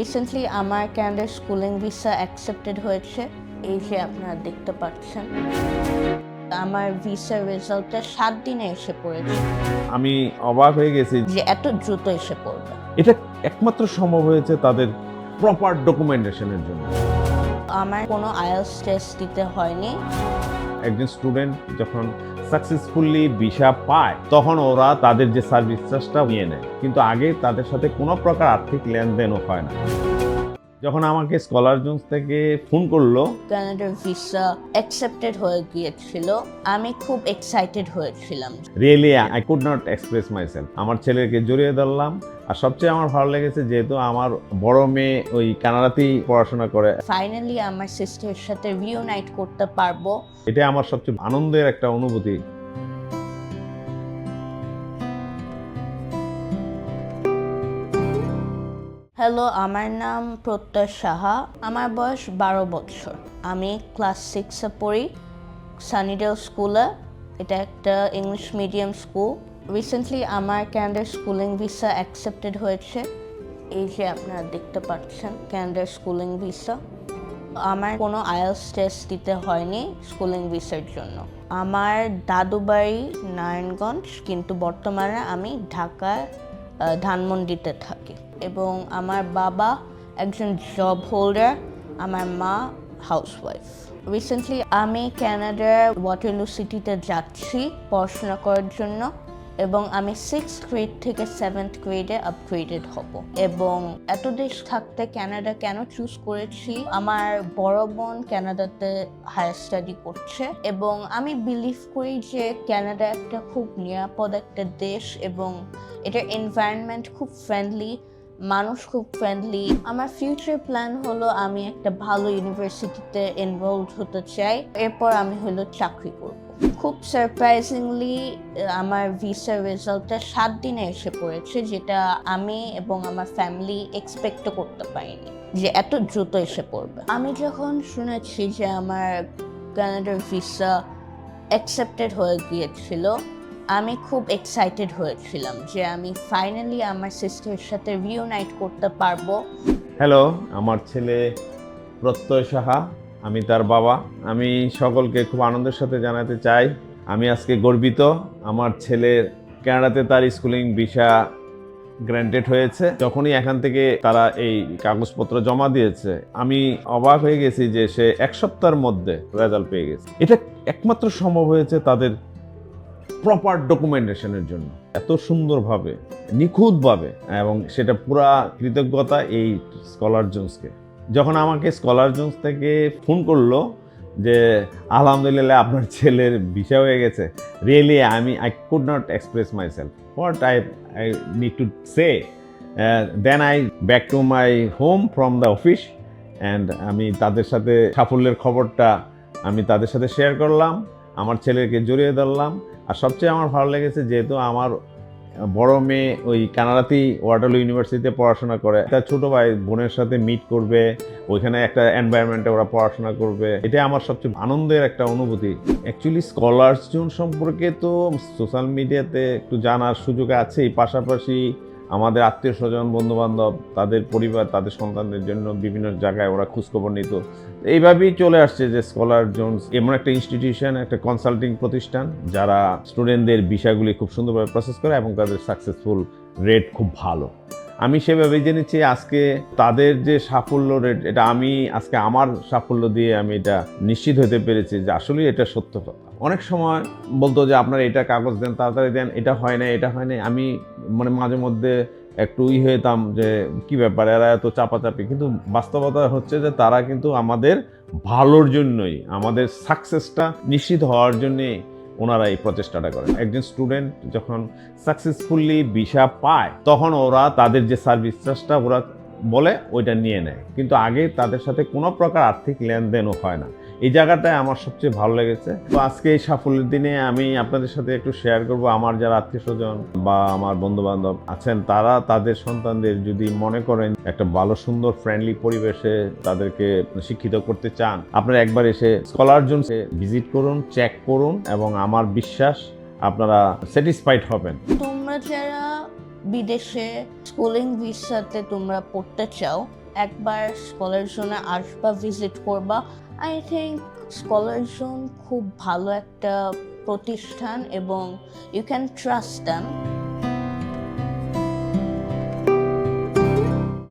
Recently আমার ক্যানাডার schooling visa accepted হয়েছে। এই যে আপনারা দেখতে পাচ্ছেন, আমার ভিসার রেজাল্টটা 7 দিনে এসে পড়েছে। আমি অবাক হয়ে গেছি যে এত দ্রুত এসে পড়বে। এটা একমাত্র সম্ভব হয়েছে তাদের প্রপার ডকুমেন্টেশনের জন্য। আমার কোনো আইএলটিএস টেস্ট দিতে হয়নি। একজন স্টুডেন্ট যখন সাকসেসফুলি ভিসা পায় তখন ওরা তাদের যে সার্ভিস চার্জটা নিয়ে নেয়, কিন্তু আগে তাদের সাথে কোনো প্রকার আর্থিক লেনদেনও হয় না। যখন আমাকে স্কলার জোন্স থেকে ফোন করলো, ক্যানাডার ভিসা অ্যাকসেপ্টেড হয়ে গিয়েছিল, আমি খুব এক্সাইটেড হয়েছিলাম। Really I could not express myself. আমার ছেলেকে জড়িয়ে ধরলাম। আর সবচেয়ে আমার ভালো লেগেছে যেহেতু আমার বড় মেয়ে ওই কানাডাতেই পড়াশোনা করে, ফাইনালি আমার সিস্টারের সাথে রিউনাইট করতে পারবো। এটা আমার সবচেয়ে আনন্দের একটা অনুভূতি। হ্যালো, আমার নাম প্রত্যয় সাহা। আমার বয়স 12 বছর। আমি ক্লাস 6-এ পড়ি সানিডেল স্কুলে। এটা একটা ইংলিশ মিডিয়াম স্কুল। রিসেন্টলি আমার ক্যানাডার স্কুলিং ভিসা অ্যাকসেপ্টেড হয়েছে। এই যে আপনারা দেখতে পাচ্ছেন ক্যানাডার স্কুলিং ভিসা। আমার কোনো আইএলটিএস টেস্ট দিতে হয়নি স্কুলিং ভিসার জন্য। আমার দাদু বাড়ি নারায়ণগঞ্জ, কিন্তু বর্তমানে আমি ঢাকায় ধানমন্ডিতে থাকি। এবং আমার বাবা একজন জব হোল্ডার, আমার মা হাউসওয়াইফ। রিসেন্টলি আমি ক্যানাডার ওয়াটারলু সিটিতে যাচ্ছি পড়াশোনা করার জন্য, এবং আমি 6th গ্রেড থেকে 7th গ্রেডে আপগ্রেডেড হব। এবং এত দেশ থাকতে ক্যানাডা কেন চুজ করেছি, আমার বড় বোন ক্যানাডাতে হায়ার স্টাডি করছে, এবং আমি বিলিভ করি যে ক্যানাডা একটা খুব নিরাপদ একটা দেশ, এবং এটার এনভায়রনমেন্ট খুব ফ্রেন্ডলি, মানুষ খুব ফ্রেন্ডলি। আমার ফিউচার প্ল্যান হলো আমি একটা ভালো ইউনিভার্সিটিতে এনরোলড হতে চাই, এরপর আমি হলো চাকরি করব। খুব সারপ্রাইজিংলি আমার ভিসার রেজাল্টটা 7 দিনে এসে পড়েছে, যেটা আমি এবং আমার ফ্যামিলি এক্সপেক্টও করতে পারিনি যে এত দ্রুত এসে পড়বে। আমি যখন শুনেছি যে আমার কানাডার ভিসা অ্যাকসেপ্টেড হয়ে গিয়েছিল, আমি খুব এক্সাইটেড হয়েছিলাম যে আমি ফাইনালি আমার সিস্টারের সাথে রিউনাইট করতে পারবো। হ্যালো, আমার ছেলে প্রত্যয় সাহা, আমি তার বাবা। আমি সকলকে খুব আনন্দের সাথে জানাতে চাই আমি আজকে গর্বিত। আমার ছেলের কানাডাতে তার স্কুলিং ভিসা গ্র্যান্টেড হয়েছে। যখনই এখান থেকে তারা এই কাগজপত্র জমা দিয়েছে, আমি অবাক হয়ে গেছি যে সে 1 সপ্তাহের মধ্যে রেজাল্ট পেয়ে গেছে। এটা একমাত্র সম্ভব হয়েছে তাদের প্রপার ডকুমেন্টেশনের জন্য, এত সুন্দরভাবে নিখুঁতভাবে, এবং সেটা পুরা কৃতজ্ঞতা এই স্কলার জোন্সকে। যখন আমাকে স্কলার জোন্স থেকে ফোন করলো যে আলহামদুলিল্লাহ আপনার ছেলের ভিসা হয়ে গেছে, really I could not express myself what I need to say. Then I back to my home from the office, and আমি তাদের সাথে সাফল্যের খবরটা আমি তাদের সাথে শেয়ার করলাম, আমার ছেলেকে জড়িয়ে ধরলাম। আর সবচেয়ে আমার ভালো লেগেছে যেহেতু আমার বড় মেয়ে ওই কানাডাতেই ওয়াটারলু ইউনিভার্সিটিতে পড়াশোনা করে, তার ছোট ভাই বোনের সাথে মিট করবে, ওইখানে একটা এনভায়রনমেন্টে ওরা পড়াশোনা করবে। এটা আমার সবচেয়ে আনন্দের একটা অনুভূতি। অ্যাকচুয়ালি স্কলার্স জোন সম্পর্কে তো সোশ্যাল মিডিয়াতে একটু জানার সুযোগ আছেই, পাশাপাশি আমাদের আত্মীয় স্বজন, বন্ধুবান্ধব, তাদের পরিবার, তাদের সন্তানদের জন্য বিভিন্ন জায়গায় ওরা খোঁজখবর নিত। এইভাবেই চলে আসছে যে স্কলার জোনস এমন একটা ইনস্টিটিউশন, একটা কনসাল্টিং প্রতিষ্ঠান যারা স্টুডেন্টদের বিষয়গুলি খুব সুন্দরভাবে প্রসেস করে এবং তাদের সাকসেসফুল রেট খুব ভালো। আমি সেভাবেই জেনেছি আজকে তাদের যে সাফল্য রেট, এটা আমি আজকে আমার সাফল্য দিয়ে আমি এটা নিশ্চিত হতে পেরেছি যে আসলে এটা সত্য কথা। অনেক সময় বলতো যে আপনারা এটা কাগজ দেন, তাড়াতাড়ি দেন, এটা হয় না, এটা হয় না। আমি মাঝে মধ্যে একটু হয়েতাম যে কি ব্যাপার, এরা এত চাপাচাপি, কিন্তু বাস্তবতা হচ্ছে যে তারা কিন্তু আমাদের ভালোর জন্যই, আমাদের সাকসেসটা নিশ্চিত হওয়ার জন্যে ওনারা এই প্রচেষ্টাটা করেন। একজন স্টুডেন্ট যখন সাকসেসফুলি ভিসা পায় তখন ওরা তাদের যে সার্ভিস চার্জটা ওরা বলে ওইটা নিয়ে নেয়, কিন্তু আগে তাদের সাথে কোনো প্রকার আর্থিক লেনদেনও হয় না। এই জায়গাটায় আমার সবচেয়ে ভালো লেগেছে। তো আজকে এই সাফল্যের দিনে আমি আপনাদের সাথে একটু শেয়ার করব, আমার যারা আত্মীয় স্বজন বা আমার বন্ধু বান্ধব আছেন তারা তাদের সন্তানদের যদি মনে করেন একটা ভালো সুন্দর ফ্রেন্ডলি পরিবেশে তাদেরকে শিক্ষিত করতে চান, আপনারা একবার এসে স্কলার জোনসে ভিজিট করুন, চেক করুন, এবং আমার বিশ্বাস আপনারা স্যাটিসফাইড হবেন। তোমরা যারা বিদেশে স্কুলিং ভিসাতে তোমরা পড়তে চাও, একবার স্কলার জোনে আসবা, ভিজিট করবা। আই থিঙ্ক স্কলার জোন খুব ভালো একটা প্রতিষ্ঠান এবং ইউ ক্যান ট্রাস্ট দ্যাম।